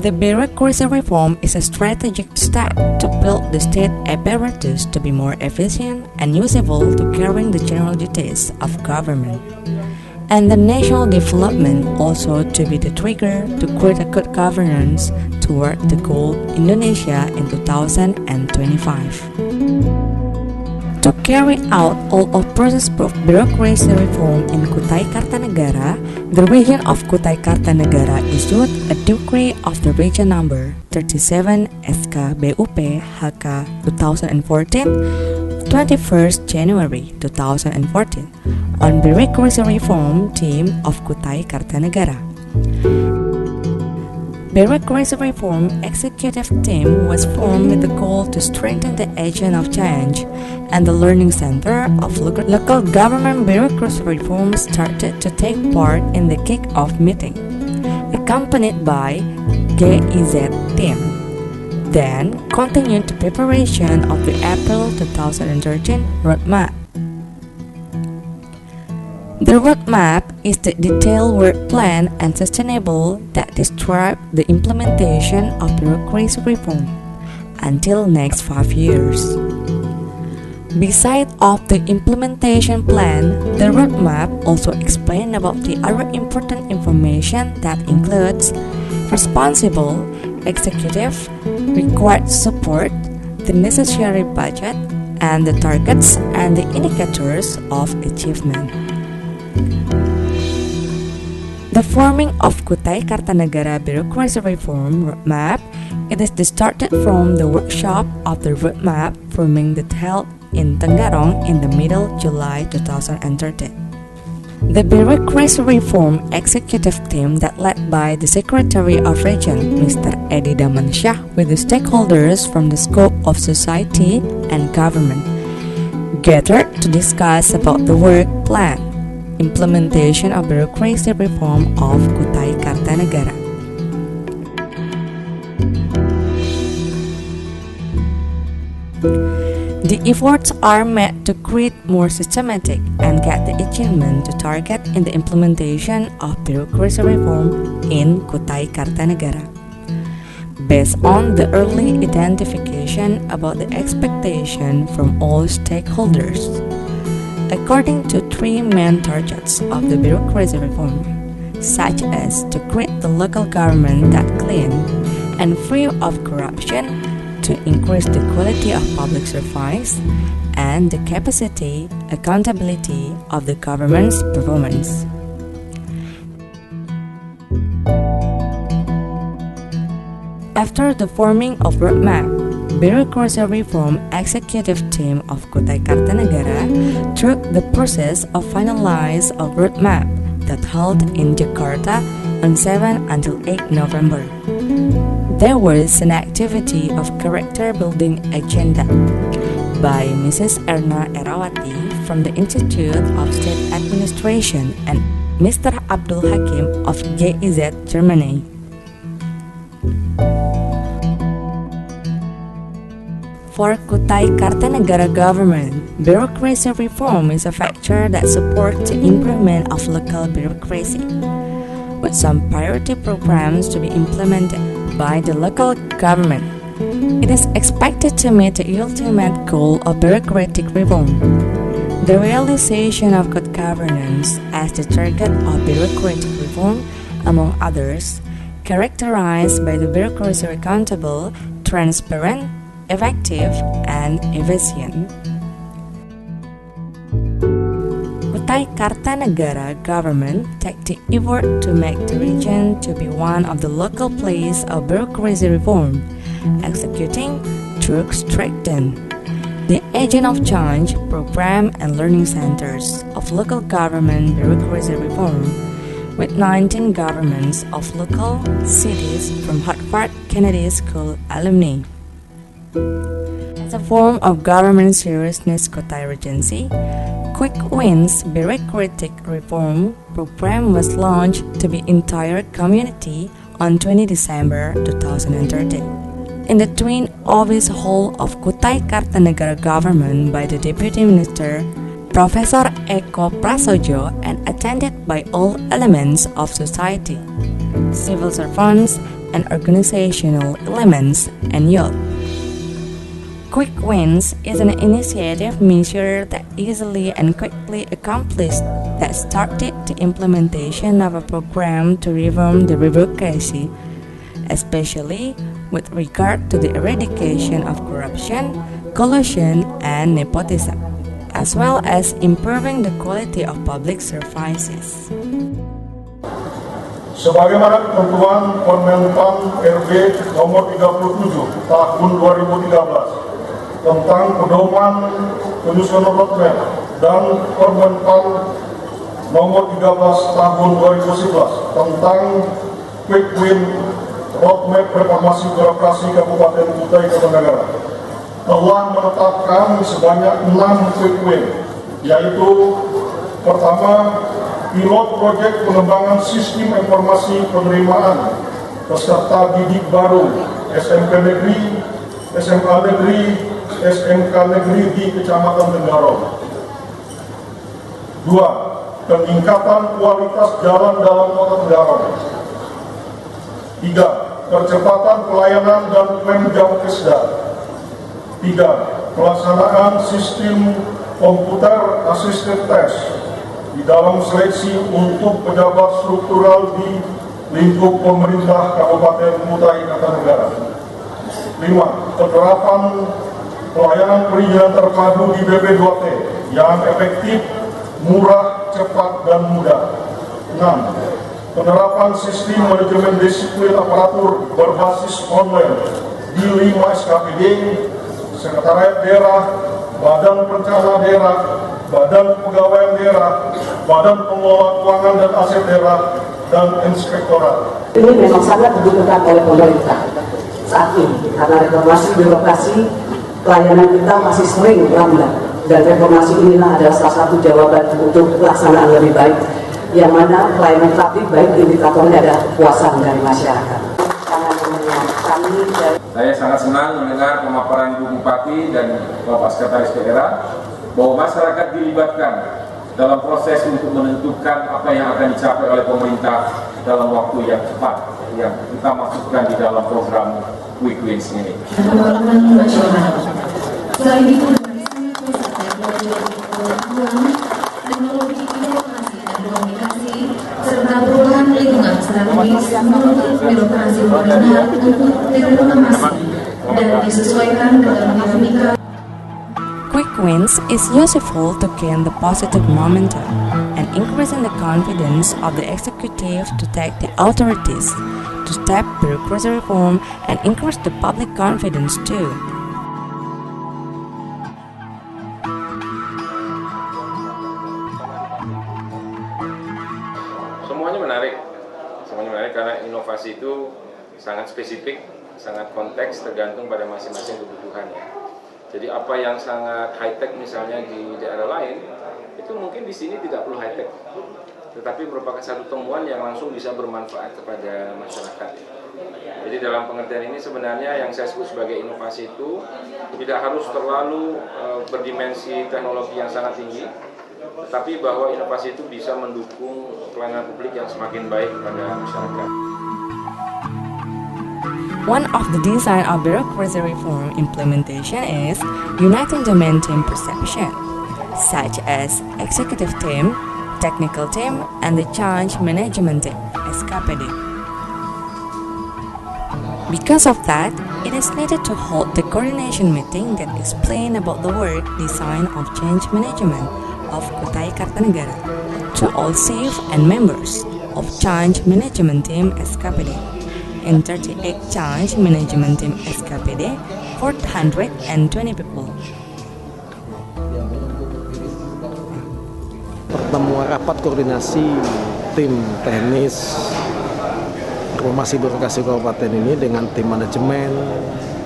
The bureaucracy reform is a strategic step to build the state apparatus to be more efficient and usable to carrying the general duties of government. And the national development also to be the trigger to create a good governance toward the goal Indonesia in 2025. To carry out all of process of bureaucracy reform in Kutai Kartanegara, the region of Kutai Kartanegara issued a decree of the region number 37 SK BUP HK 2014, 21st January 2014 on bureaucracy reform team of Kutai Kartanegara. Bureaucracy Reform Executive Team was formed with the goal to strengthen the agent of change, and the Learning Center of Local Government Bureaucracy Reform started to take part in the kick-off meeting, accompanied by GIZ team. Then continued the preparation of the April 2013 roadmap. The roadmap is the detailed work plan and sustainable that describe the implementation of bureaucracy reform until next 5 years. Besides of the implementation plan, the roadmap also explains about the other important information that includes responsible executive, required support, the necessary budget, and the targets and the indicators of achievement. The forming of Kutai Kartanegara Bureaucracy Reform Roadmap, it is started from the workshop of the roadmap forming that held in Tenggarong in the middle July 2013. The Bureaucracy Reform Executive Team that led by the Secretary of Region, Mr. Edi Damansyah, with the stakeholders from the scope of society and government, gathered to discuss about the work plan, implementation of bureaucracy reform of Kutai Kartanegara. The efforts are made to create more systematic and get the achievement to target in the implementation of bureaucracy reform in Kutai Kartanegara. Based on the early identification about the expectation from all stakeholders, according to three main targets of the bureaucracy reform, such as to create the local government that clean and free of corruption, to increase the quality of public service, and the capacity, accountability of the government's performance. After the forming of roadmap, Bureaucracy Reform Executive Team of Kutai Kartanegara took the process of finalize a roadmap that held in Jakarta on 7 until 8 November. There was an activity of character building agenda by Mrs. Erna Erawati from the Institute of State Administration and Mr. Abdul Hakim of GIZ Germany. For Kutai Kartanegara government, bureaucracy reform is a factor that supports the improvement of local bureaucracy, with some priority programs to be implemented by the local government. It is expected to meet the ultimate goal of bureaucratic reform, the realization of good governance as the target of bureaucratic reform, among others, characterized by the bureaucracy accountable, transparent, effective, and efficient. Kutai Kartanegara government take the effort to make the region to be one of the local place of bureaucracy reform, executing through strengthen the agent of change program and learning centers of local government bureaucracy reform, with 19 governments of local cities from Harvard Kennedy School alumni. As a form of government seriousness Kutai Regency, Quick Wins Bureaucratic Reform Program was launched to the entire community on 20 December 2013 in the Twin Office Hall of Kutai Kartanegara Government by the Deputy Minister, Professor Eko Prasojo, and attended by all elements of society, civil servants, and organizational elements, and youth. Quick Wins is an initiative measure that easily and quickly accomplished that started the implementation of a program to reform the bureaucracy, especially with regard to the eradication of corruption, collusion, and nepotism, as well as improving the quality of public services. Sebagaimana ketentuan Permenpan RB nomor 37 tahun 2013 tentang pedoman penyusunan roadmap dan Permenpan nomor 13 tahun 2011 tentang Quick Win Roadmap Reformasi Birokrasi Kabupaten Kutai Kartanegara telah menetapkan sebanyak 6 Quick Win, yaitu pertama, pilot proyek pengembangan sistem informasi penerimaan peserta didik baru SMP Negeri, SMA Negeri, SMK Negeri di Kecamatan Tenggarong. 2. Peningkatan kualitas jalan dalam Kota Tenggarong. 3. Percepatan pelayanan dan klaim jam kesda. 3. Pelaksanaan sistem komputer assisted test di dalam seleksi untuk pejabat struktural di lingkup pemerintah Kabupaten Kutai Kartanegara. 5. Penerapan pelayanan perizinan terpadu di BP2T yang efektif, murah, cepat, dan mudah. 6. Penerapan sistem manajemen disiplin aparatur berbasis online di 5 SKPD, Sekretariat Daerah, Badan Perencanaan Daerah, Badan Kepegawaian Daerah, Badan Pengelola Keuangan dan Aset Daerah, dan Inspektorat. Ini memang sangat dibutuhkan oleh pemerintah saat ini, karena reformasi birokrasi pelayanan kita masih sering lambat, dan reformasi inilah adalah salah satu jawaban untuk pelaksanaan lebih baik, yang mana pelayanan publik baik indikatornya adalah kepuasan dari masyarakat. Saya sangat senang mendengar pemaparan Ibu Bupati dan Bapak Sekretaris Daerah bahwa masyarakat dilibatkan dalam proses untuk menentukan apa yang akan dicapai oleh pemerintah dalam waktu yang cepat yang kita masukkan di dalam program Quick Wins ini. Selain itu, teknologi inovasi dan komunikasi serta perubahan lingkungan strategis menuntut birokrasi benar untuk direformasi dan disesuaikan dengan dinamika. Quick Wins is useful to gain the positive momentum and increasing the confidence of the executive to take the authorities to step bureaucracy reform and increase the public confidence too. Semuanya menarik karena inovasi itu sangat spesifik, sangat konteks, tergantung pada masing-masing kebutuhannya. Jadi apa yang sangat high-tech misalnya di daerah lain, itu mungkin di sini tidak perlu high-tech, tetapi merupakan satu temuan yang langsung bisa bermanfaat kepada masyarakat. Jadi dalam pengertian ini sebenarnya yang saya sebut sebagai inovasi itu tidak harus terlalu berdimensi teknologi yang sangat tinggi, tetapi bahwa inovasi itu bisa mendukung pelayanan publik yang semakin baik kepada masyarakat. One of the design of bureaucracy reform implementation is uniting domain team perception, such as executive team, technical team, and the change management team, SKPD. Because of that, it is needed to hold the coordination meeting that explain about the work design of change management of Kutai Kartanegara to all staff and members of change management team SKPD. In 38 change management team SKPD, 420 people. Pertemuan rapat koordinasi tim teknis reformasi birokrasi kabupaten ini dengan tim manajemen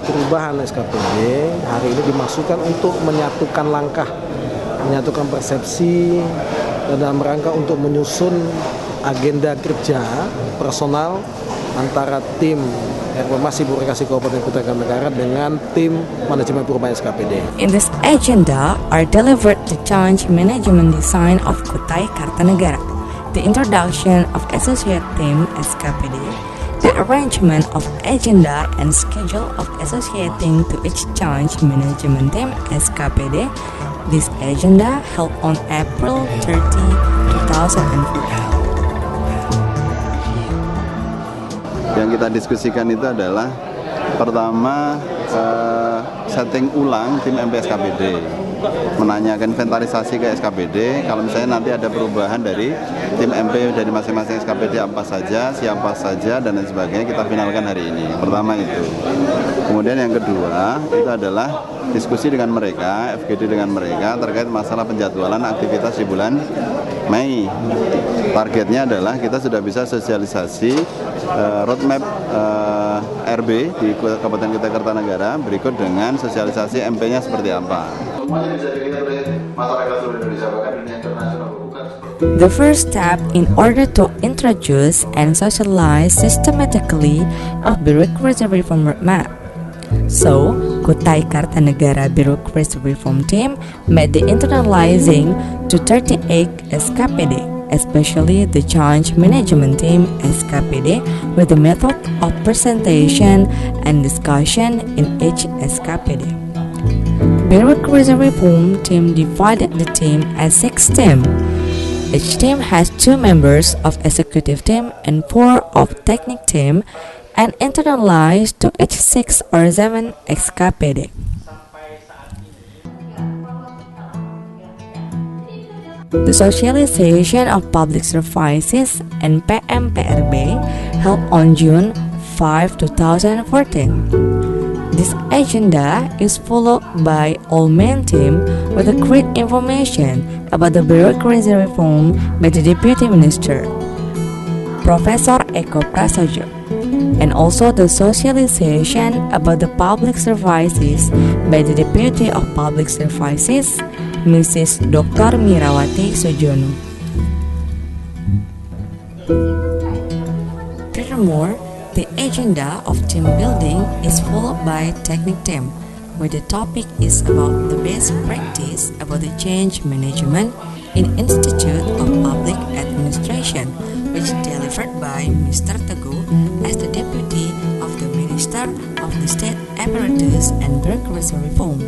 perubahan SKPD hari ini dimaksudkan untuk menyatukan langkah, menyatukan persepsi dalam rangka untuk menyusun agenda kerja personal antara tim reformasi birokrasi Kabupaten Kutai Kartanegara dengan tim manajemen perubahan SKPD. In this agenda are delivered the change management design of Kutai Kartanegara, the introduction of associate team SKPD, the arrangement of agenda and schedule of associating to each change management team SKPD. This agenda held on April 30, 2004. Yang kita diskusikan itu adalah pertama setting ulang tim MP SKPD, menanyakan inventarisasi ke SKPD. Kalau misalnya nanti ada perubahan dari tim MP dari masing-masing SKPD apa saja, siapa saja dan lain sebagainya, kita finalkan hari ini. Pertama itu. Kemudian yang kedua itu adalah diskusi dengan mereka, FGD dengan mereka terkait masalah penjadwalan aktivitas di bulan Mei. Targetnya adalah kita sudah bisa sosialisasi roadmap RB di Kabupaten Kutai Kartanegara berikut dengan sosialisasi MP-nya seperti apa. The first step in order to introduce and socialize systematically of bureaucracy reform roadmap. So, Kutai Kartanegara Bureaucracy Reform Team made the internalizing to 38 SKPD, especially the change management team SKPD, with the method of presentation and discussion in each SKPD. Bureaucracy Reform Team divided the team as 6 teams. Each team has 2 members of executive team and 4 of technical team, and internalized to each 6 or 7 SKPD. The socialization of public services and PMPRB held on June 5, 2014. This agenda is followed by all main team with a great information about the bureaucracy reform by the Deputy Minister, Professor Eko Prasojo, and also the socialization about the public services by the Deputy of Public Services, Mrs. Dr. Mirawati Sujono. Furthermore, the agenda of team building is followed by technical team, where the topic is about the best practice about the change management in Institute of Public Administration, which delivered by Mr. Teguh as the Deputy of the Minister of the State Apparatus and Bureaucracy Reform,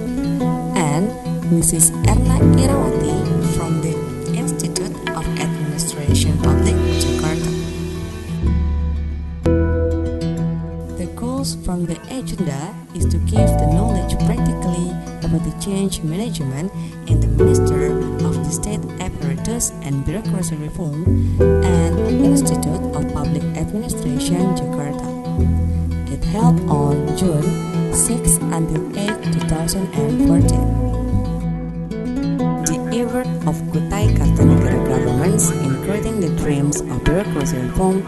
and Mrs. Erna Irawati from the Institute of Administration Public, Jakarta. The goals from the agenda is to give the knowledge practically about the change management in the Minister of the State Apparatus and Bureaucracy Reform and Institute of Public Administration, Jakarta. It held on June 6 until 8, 2014. The effort of Kutai Kartanegara governments in creating the dreams of bureaucracy reform,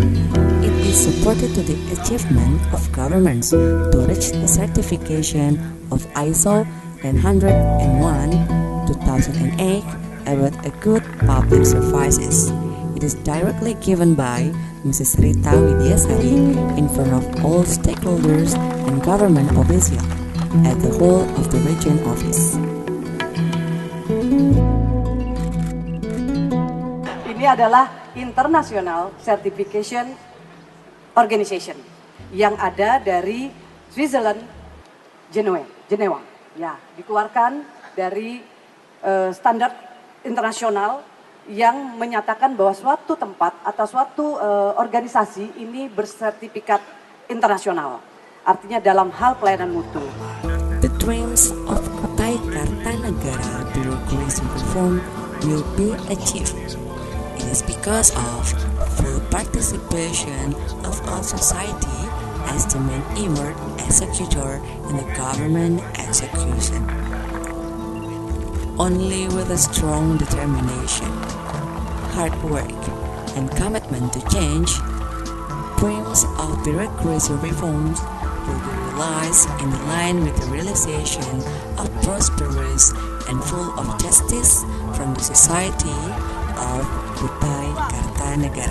it is supported to the achievement of governments to reach the certification of ISO 901/2008 about a good public services. It is directly given by Mrs. Rita Widyasari in front of all stakeholders and government officials at the whole of the region office. Ini adalah International Certification Organization yang ada dari Switzerland, Jenewa. Ya, dikeluarkan dari standar internasional yang menyatakan bahwa suatu tempat atau suatu organisasi ini bersertifikat internasional. Artinya dalam hal pelayanan mutu. The dreams of Kutai Kartanegara Bureaucracy Reform will be achieved. It is because of full participation of all society as the main inward executor in the government execution. Only with a strong determination, hard work, and commitment to change, dreams of bureaucracy reforms will be realized in line with the realization of prosperous and full of justice from the society of Kutai Kartanegara.